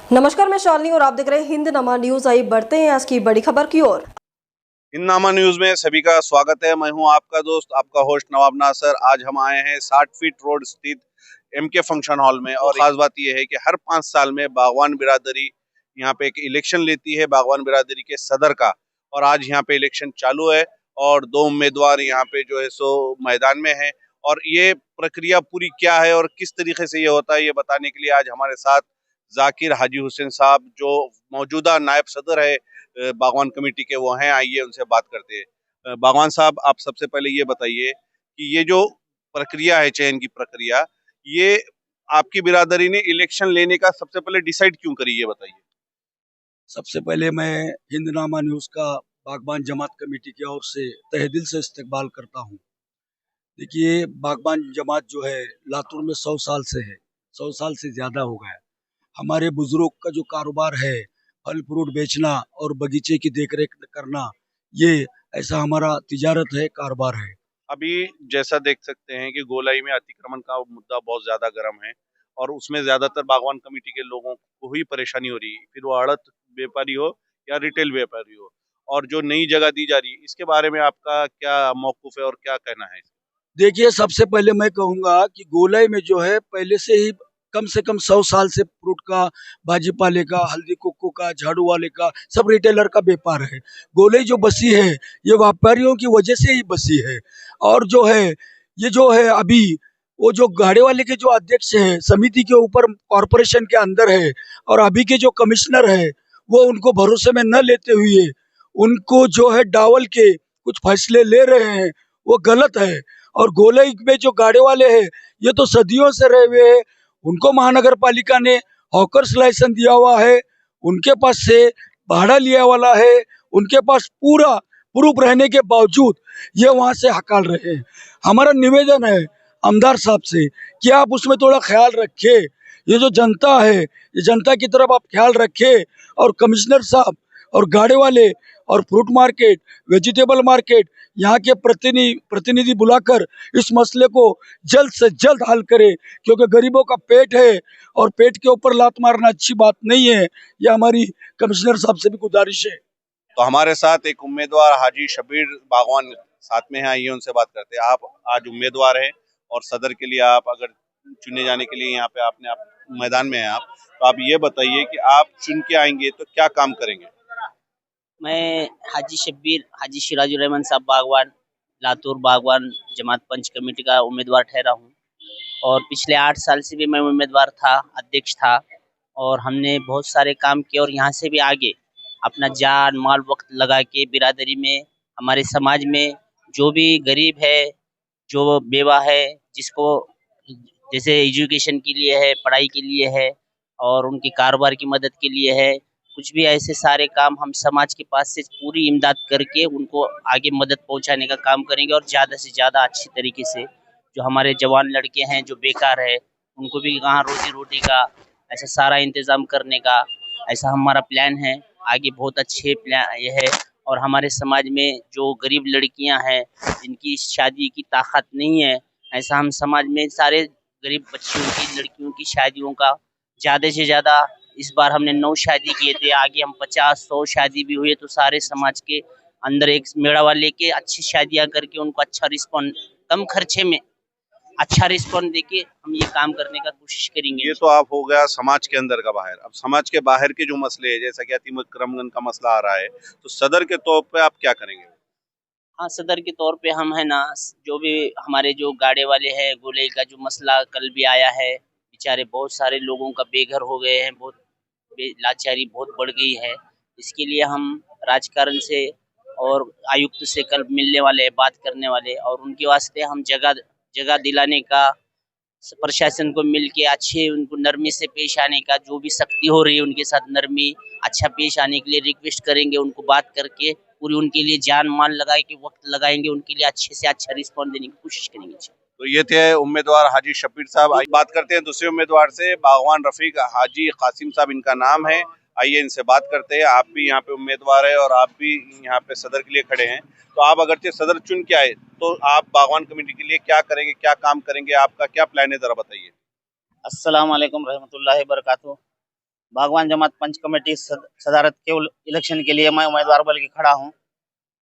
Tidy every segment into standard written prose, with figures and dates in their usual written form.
नमस्कार, मैं शालिनी और आप देख रहे हैं हिंदनामा न्यूज। आई बढ़ते हैं आज की बड़ी खबर की ओर। हिंदनामा न्यूज में सभी का स्वागत है। मैं हूं आपका दोस्त, आपका होस्ट नवाब नासर। आज हम आए हैं 60 फीट रोड स्थित एमके फंक्शन हॉल में और खास बात यह है कि हर 5 साल में बागवान बिरादरी यहाँ पे एक इलेक्शन लेती है, बागवान बिरादरी के सदर का। और आज यहाँ पे इलेक्शन चालू है और 2 उम्मीदवार यहाँ पे जो है सो मैदान में है। और ये प्रक्रिया पूरी क्या है और किस तरीके से ये होता है, ये बताने के लिए आज हमारे साथ जाकिर हाजी हुसैन साहब, जो मौजूदा नायब सदर है बागवान कमेटी के, वो हैं। आइए उनसे बात करते हैं। बागवान साहब, आप सबसे पहले ये बताइए कि ये जो प्रक्रिया है, चयन की प्रक्रिया, ये आपकी बिरादरी ने इलेक्शन लेने का सबसे पहले डिसाइड क्यों करी, ये बताइए। सबसे पहले मैं हिंदनामा न्यूज का बागबान जमात कमेटी की ओर से तहे दिल से इस्तकबाल करता हूं। देखिए, बागबान जमात जो है लातूर में 100 साल से है, 100 साल से ज्यादा हो गया। हमारे बुजुर्ग का जो कारोबार है, फल फ्रूट बेचना और बगीचे की देखरेख करना, ये ऐसा हमारा तिजारत है, कारोबार है। अभी जैसा देख सकते हैं कि गोलाई में अतिक्रमण का मुद्दा बहुत ज्यादा गर्म है और उसमें ज्यादातर बागवान कमेटी के लोगों को ही परेशानी हो रही है, फिर वो आड़त व्यापारी हो या रिटेल व्यापारी हो। और जो नई जगह दी जा रही है, इसके बारे में आपका क्या मौकूफ है और क्या कहना है? देखिए, सबसे पहले मैं कहूंगा कि गोलाई में जो है पहले से कम 100 साल से फ्रूट का, भाजी का, हल्दी कुक्कू का, झाड़ू वाले का, सब रिटेलर का व्यापार है। गोलाई जो बसी है, ये व्यापारियों की वजह से ही बसी है। और जो है, ये जो है अभी, वो जो गाड़े वाले के जो अध्यक्ष है, समिति के ऊपर कॉरपोरेशन के अंदर है, और अभी के जो कमिश्नर है, वो उनको भरोसे में न लेते हुए उनको जो है डावल के कुछ फैसले ले रहे हैं, वो गलत है। और गोलई में जो गाड़े वाले हैं, ये तो सदियों से रहे हुए हैं। उनको महानगर पालिका ने हॉकर्स लाइसेंस दिया हुआ है, उनके पास से भाड़ा लिया वाला है, उनके पास पूरा प्रूफ रहने के बावजूद ये वहां से हकाल रहे हैं। हमारा निवेदन है आमदार साहब से कि आप उसमें थोड़ा ख्याल रखें। ये जो जनता है, ये जनता की तरफ आप ख्याल रखें। और कमिश्नर साहब और गाड़े वाले और फ्रूट मार्केट, वेजिटेबल मार्केट, यहाँ के प्रतिनिधि बुलाकर इस मसले को जल्द से जल्द हल करे, क्योंकि गरीबों का पेट है और पेट के ऊपर लात मारना अच्छी बात नहीं है। यह हमारी कमिश्नर साहब से भी गुजारिश है। तो हमारे साथ एक उम्मीदवार हाजी शबीर बागवान साथ में है, आइए उनसे बात करते हैं। आप आज उम्मीदवार हैं और सदर के लिए आप अगर चुने जाने के लिए यहाँ पे आप मैदान में हैं आप, तो आप ये बताइए कि आप चुन के आएंगे तो क्या काम करेंगे? मैं हाजी शब्बीर हाजी सिराजुर रहमान साहब बागवान लातूर बागवान जमात पंच कमेटी का उम्मीदवार ठहरा हूँ। और पिछले 8 साल से भी मैं उम्मीदवार था, अध्यक्ष था। और हमने बहुत सारे काम किए और यहाँ से भी आगे अपना जान माल वक्त लगा के बिरादरी में, हमारे समाज में जो भी गरीब है, जो बेवा है, जिसको जैसे एजुकेशन के लिए है, पढ़ाई के लिए है और उनके कारोबार की मदद के लिए है, कुछ भी ऐसे सारे काम हम समाज के पास से पूरी इमदाद करके उनको आगे मदद पहुंचाने का काम करेंगे। और ज़्यादा से ज़्यादा अच्छी तरीके से जो हमारे जवान लड़के हैं जो बेकार है, उनको भी कहाँ रोजी रोटी का ऐसा सारा इंतज़ाम करने का ऐसा हमारा प्लान है। आगे बहुत अच्छे प्लान ये है। और हमारे समाज में जो गरीब लड़कियां हैं, जिनकी शादी की ताकत नहीं है, ऐसा हम समाज में सारे गरीब बच्चियों की, लड़कियों की शादियों का ज़्यादा से ज़्यादा, इस बार हमने 9 शादी किए थे, आगे हम 50-100 शादी भी हुए, तो सारे समाज के अंदर एक मेड़ा वाले लेके अच्छी शादियां करके उनको अच्छा रिस्पॉन्ड, कम खर्चे में अच्छा रिस्पॉन्ड देके हम ये काम करने का कोशिश करेंगे। ये तो आप हो गया समाज के अंदर का। बाहर, अब समाज के बाहर के जो मसले है, जैसा कि अतिक्रमण का मसला आ रहा है, तो सदर के तौर पे आप क्या करेंगे? हाँ, सदर के तौर पे हम है ना, जो भी हमारे जो गाड़े वाले हैं, गोले का जो मसला कल भी आया है, बेचारे बहुत सारे लोगों का बेघर हो गए हैं, बहुत लाचारी बहुत बढ़ गई है। इसके लिए हम राजकारण से और आयुक्त से कल मिलने वाले हैं, बात करने वाले, और उनके वास्ते हम जगह जगह दिलाने का, प्रशासन को मिलके अच्छे उनको नरमी से पेश आने का, जो भी सख्ती हो रही है उनके साथ नरमी अच्छा पेश आने के लिए रिक्वेस्ट करेंगे। उनको बात करके पूरी उनके लिए जान माल लगा के वक्त लगाएंगे, उनके लिए अच्छे से अच्छा रिस्पॉन्स देने की कोशिश करेंगे। तो ये थे उम्मीदवार हाजी शबीर साहब। आइए बात करते हैं दूसरे उम्मीदवार से, बागवान रफीक हाजी कासिम साहब इनका नाम है। आइए इनसे बात करते हैं। आप भी यहाँ पे उम्मीदवार है और आप भी यहाँ पे सदर के लिए खड़े हैं। तो आप अगर सदर चुन के आए तो आप बागवान कमेटी के लिए क्या करेंगे, क्या काम करेंगे, आपका क्या प्लान है, जरा बताइए। अस्सलाम वालेकुम रहमतुल्लाहि बरकातहू। बागवान जमात पंच कमेटी सदारत के इलेक्शन के लिए मैं उम्मीदवार बन के खड़ा हूं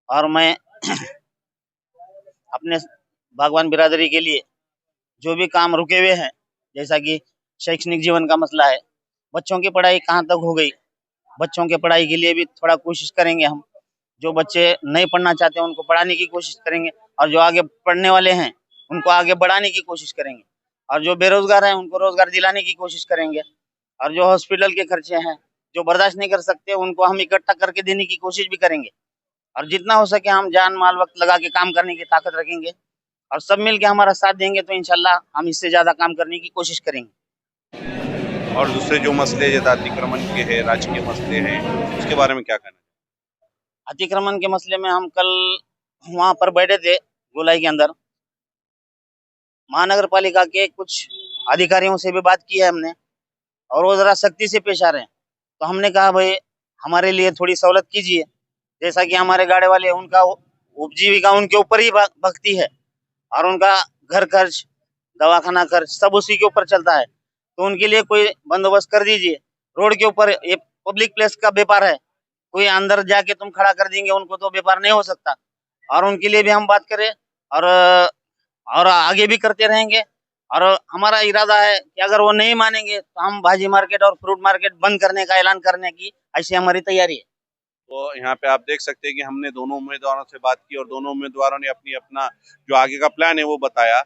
और मैं अपने बागवान बिरादरी के लिए जो भी काम रुके हुए हैं, जैसा कि शैक्षणिक जीवन का मसला है, बच्चों की पढ़ाई कहाँ तक हो गई, बच्चों के पढ़ाई के लिए भी थोड़ा कोशिश करेंगे हम। जो बच्चे नहीं पढ़ना चाहते हैं उनको पढ़ाने की कोशिश करेंगे और जो आगे पढ़ने वाले हैं उनको आगे बढ़ाने की कोशिश करेंगे और जो बेरोजगार हैं उनको रोजगार दिलाने की कोशिश करेंगे और जो हॉस्पिटल के खर्चे हैं, जो बर्दाश्त नहीं कर सकते, उनको हम इकट्ठा करके देने की कोशिश भी करेंगे और जितना हो सके हम जान माल वक्त लगा के काम करने की ताकत रखेंगे और सब मिल के हमारा साथ देंगे तो इंशाल्लाह हम इससे ज्यादा काम करने की कोशिश करेंगे। और दूसरे जो मसले जैसे अतिक्रमण के हैं, राजकीय मसले हैं, उसके बारे में क्या कहना है? अतिक्रमण के मसले में हम कल वहां पर बैठे थे गोलाई के अंदर, महानगर पालिका के कुछ अधिकारियों से भी बात की है हमने और वो जरा सख्ती से पेश आ रहे हैं। तो हमने कहा भाई हमारे लिए थोड़ी सहूलत कीजिए, जैसा कि हमारे गाड़ी वाले उनका उपजीविका उनके ऊपर ही भक्ति है और उनका घर खर्च, दवाखाना खर्च सब उसी के ऊपर चलता है, तो उनके लिए कोई बंदोबस्त कर दीजिए। रोड के ऊपर ये पब्लिक प्लेस का व्यापार है, कोई अंदर जाके तुम खड़ा कर देंगे उनको तो व्यापार नहीं हो सकता और उनके लिए भी हम बात करें और आगे भी करते रहेंगे और हमारा इरादा है कि अगर वो नहीं मानेंगे तो हम भाजी मार्केट और फ्रूट मार्केट बंद करने का ऐलान करने की ऐसी हमारी तैयारी है। तो यहाँ पे आप देख सकते हैं कि हमने दोनों उम्मीदवारों से बात की और दोनों उम्मीदवारों ने अपनी अपना जो आगे का प्लान है वो बताया।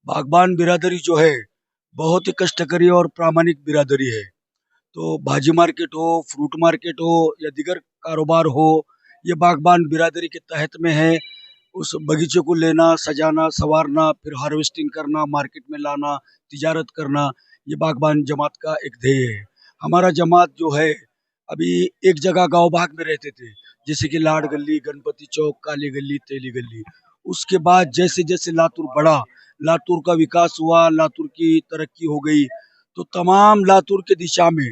बागबान बिरादरी जो है बहुत ही कष्टकरी और प्रामाणिक बिरादरी है। तो भाजी मार्केट हो, फ्रूट मार्केट हो या दीगर कारोबार हो, ये बागबान बिरादरी के तहत में है। उस बगीचे को लेना, सजाना, संवारना, फिर हार्वेस्टिंग करना, मार्केट में लाना, तिजारत करना, ये बागबान जमात का एक ध्येय है। हमारा जमात जो है अभी एक जगह गांव भाग में रहते थे, जैसे कि लाड़ गली, गणपति चौक, काली गली, तेली गली। उसके बाद जैसे जैसे लातूर बढ़ा, लातूर का विकास हुआ, लातूर की तरक्की हो गई, तो तमाम लातूर के दिशा में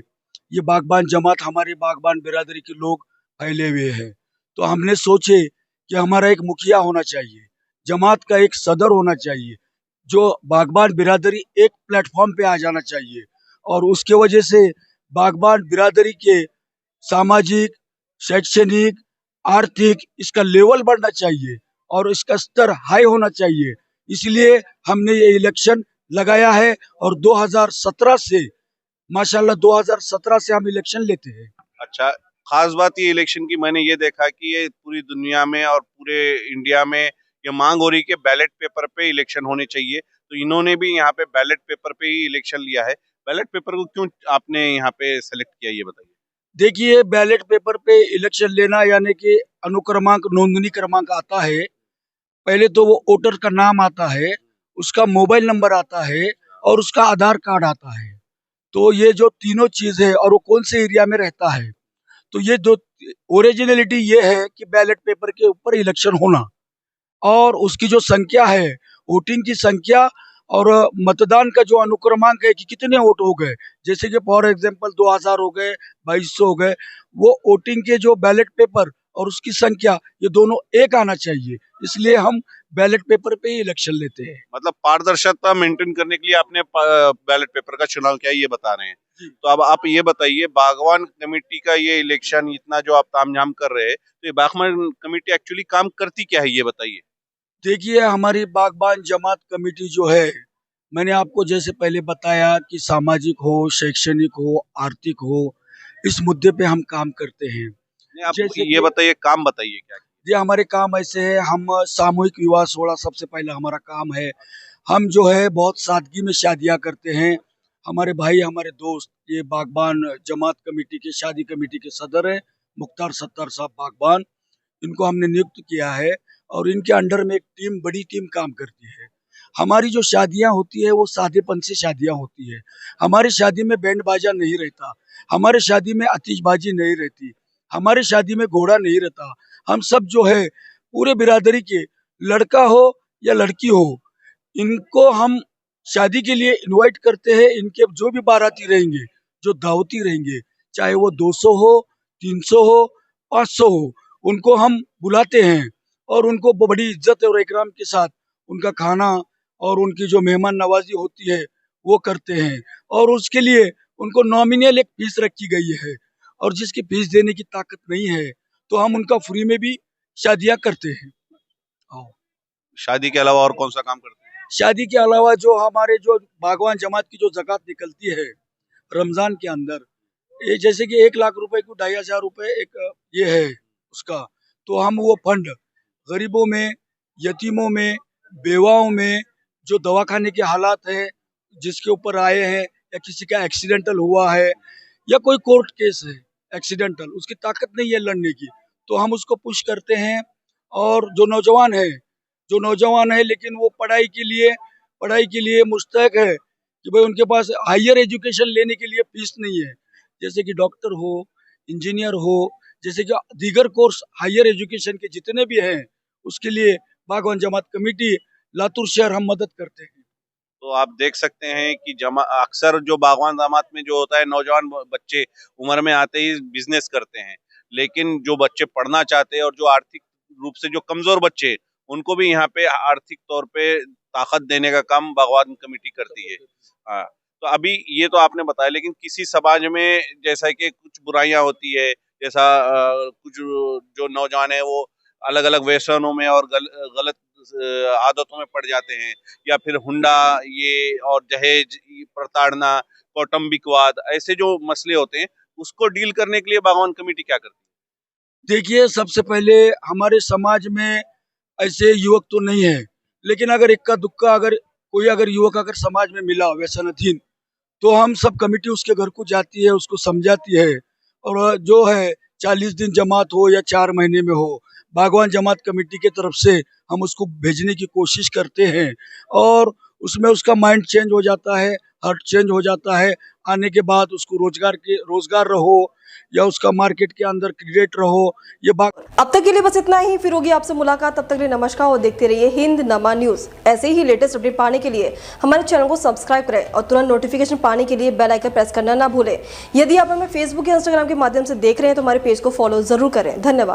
ये बागबान जमात, हमारी बागबान बिरादरी के लोग फैले हुए हैं। तो हमने सोचे कि हमारा एक मुखिया होना चाहिए, जमात का एक सदर होना चाहिए, जो बागबान बिरादरी एक प्लेटफॉर्म पे आ जाना चाहिए और उसके वजह से बागबान बिरादरी के सामाजिक, शैक्षणिक, आर्थिक इसका लेवल बढ़ना चाहिए और इसका स्तर हाई होना चाहिए। इसलिए हमने ये इलेक्शन लगाया है और 2017 से, माशाल्लाह 2017 से हम इलेक्शन लेते हैं। अच्छा, खास बात ये इलेक्शन की मैंने ये देखा कि ये पूरी दुनिया में और पूरे इंडिया में ये मांग हो रही कि बैलेट पेपर पे इलेक्शन होने चाहिए, तो इन्होंने भी यहाँ पे बैलेट पेपर पे ही इलेक्शन लिया है। बैलेट पेपर को क्यों आपने यहाँ पे सेलेक्ट किया, ये बताइए। देखिए, बैलेट पेपर पे इलेक्शन लेना यानी कि अनुक्रमांक, नोंदनी क्रमांक आता है। पहले तो वो वोटर का नाम आता है, उसका मोबाइल नंबर आता है और उसका आधार कार्ड आता है। तो ये जो तीनों चीज है और वो कौन से एरिया में रहता है, तो ये दो ओरिजिनलिटी ये है कि बैलेट पेपर के ऊपर इलेक्शन होना और उसकी जो संख्या है, वोटिंग की संख्या और मतदान का जो अनुक्रमांक है कि कितने वोट हो गए, जैसे कि फॉर एग्जांपल 2000 हो गए, 2200 हो गए, वो वोटिंग के जो बैलेट पेपर और उसकी संख्या ये दोनों एक आना चाहिए। इसलिए हम बैलेट पेपर पे ही इलेक्शन लेते हैं। मतलब पारदर्शिता मेंटेन करने के लिए आपने बैलेट पेपर का चुनाव किया, ये बता रहे हैं। तो अब आप ये बताइए, बागवान कमेटी का ये इलेक्शन इतना जो आप तामझाम कर रहे हैं, तो ये बागवान कमेटी एक्चुअली काम करती क्या है, ये बताइए। देखिए, हमारी बागबान जमात कमेटी जो है, मैंने आपको जैसे पहले बताया कि सामाजिक हो, शैक्षणिक हो, आर्थिक हो, इस मुद्दे पे हम काम करते हैं। नहीं, आप जैसे ये बताइए, काम बताइए क्या। ये हमारे काम ऐसे है, हम सामूहिक विवाह सोड़ा सबसे पहला हमारा काम है। हम जो है बहुत सादगी में शादियां करते हैं। हमारे भाई, हमारे दोस्त, ये बागबान जमात कमेटी के शादी कमेटी के सदर है, मुख्तार सत्तार साहब बागबान, इनको हमने नियुक्त किया है और इनके अंडर में एक टीम, बड़ी टीम काम करती है। हमारी जो शादियां होती है वो सादेपन से शादियां होती है। हमारी शादी में बैंड बाजा नहीं रहता, हमारे शादी में आतिशबाजी नहीं रहती, हमारे शादी में घोड़ा नहीं रहता। हम सब जो है पूरे बिरादरी के, लड़का हो या लड़की हो, इनको हम शादी के लिए इनवाइट करते हैं। इनके जो भी बाराती रहेंगे, जो दावती रहेंगे, चाहे वो 200 हो, 300 हो, 500 हो, उनको हम बुलाते हैं और उनको बड़ी इज्जत और इकराम के साथ उनका खाना और उनकी जो मेहमान नवाजी होती है वो करते हैं और उसके लिए उनको नॉमिनल एक फीस रखी गई है, और जिसकी फीस देने की ताकत नहीं है तो हम उनका फ्री में भी शादियां करते हैं। हाँ। शादी के अलावा और कौन सा काम करते हैं? शादी के अलावा जो हमारे जो बागवान जमात की जो ज़कात निकलती है रमजान के अंदर, ये जैसे कि 1 लाख रुपए को 2,500 रुपए एक ये है उसका, तो हम वो फंड गरीबों में, यतीमों में, बेवाओं में, जो दवाखाने के हालात है जिसके ऊपर आए हैं, या किसी का एक्सीडेंटल हुआ है, या कोई कोर्ट केस है एक्सीडेंटल, उसकी ताकत नहीं है लड़ने की, तो हम उसको पुश करते हैं। और जो नौजवान है लेकिन वो पढ़ाई के लिए मुस्तैक है कि भाई उनके पास हायर एजुकेशन लेने के लिए फीस नहीं है, जैसे कि डॉक्टर हो, इंजीनियर हो, जैसे कि दीगर कोर्स हायर एजुकेशन के जितने भी हैं, उसके लिए बागवान जमात कमेटी लातूर शहर हम मदद करते हैं। तो आप देख सकते हैं कि अक्सर जो बागवान जमात में जो होता है, नौजवान बच्चे उम्र में आते ही बिजनेस करते हैं, लेकिन जो बच्चे पढ़ना चाहते हैं और जो आर्थिक रूप से जो कमजोर बच्चे, उनको भी यहाँ पे आर्थिक तौर पे ताकत देने का काम बागवान कमेटी करती है। हाँ, तो अभी ये तो आपने बताया, लेकिन किसी समाज में जैसा कि कुछ बुराइयां होती है, जैसा कुछ जो नौजवान है वो अलग अलग व्यसनों में और गलत आदतों में पड़ जाते हैं, या फिर हुंडा ये और दहेज प्रताड़ना, कौटुंबिकवाद, ऐसे जो मसले होते हैं उसको डील करने के लिए बागवान कमेटी क्या करती देखिए, सबसे पहले हमारे समाज में ऐसे युवक तो नहीं है, लेकिन अगर इक्का दुक्का अगर युवक अगर समाज में मिला व्यसनाधीन, तो हम सब कमेटी उसके घर को जाती है, उसको समझाती है, और जो है 40 दिन जमात हो या 4 महीने में हो, बागवान जमात कमेटी की तरफ से हम उसको भेजने की कोशिश करते हैं, और उसमें उसका माइंड चेंज हो जाता है, हार्ट चेंज हो जाता है। आने के बाद उसको रोजगार रहो या उसका मार्केट के अंदर क्रिएट रहो, ये बात। अब तक के लिए बस इतना ही, फिर होगी आपसे मुलाकात। तब तक के लिए नमस्कार और देखते रहिए हिंद नमा न्यूज। ऐसे ही लेटेस्ट अपडेट पाने के लिए हमारे चैनल को सब्सक्राइब करें और तुरंत नोटिफिकेशन पाने के लिए बेल आइकन प्रेस करना ना भूलें। यदि आप हमें फेसबुक या इंस्टाग्राम के माध्यम से देख रहे हैं तो हमारे पेज को फॉलो जरूर करें। धन्यवाद।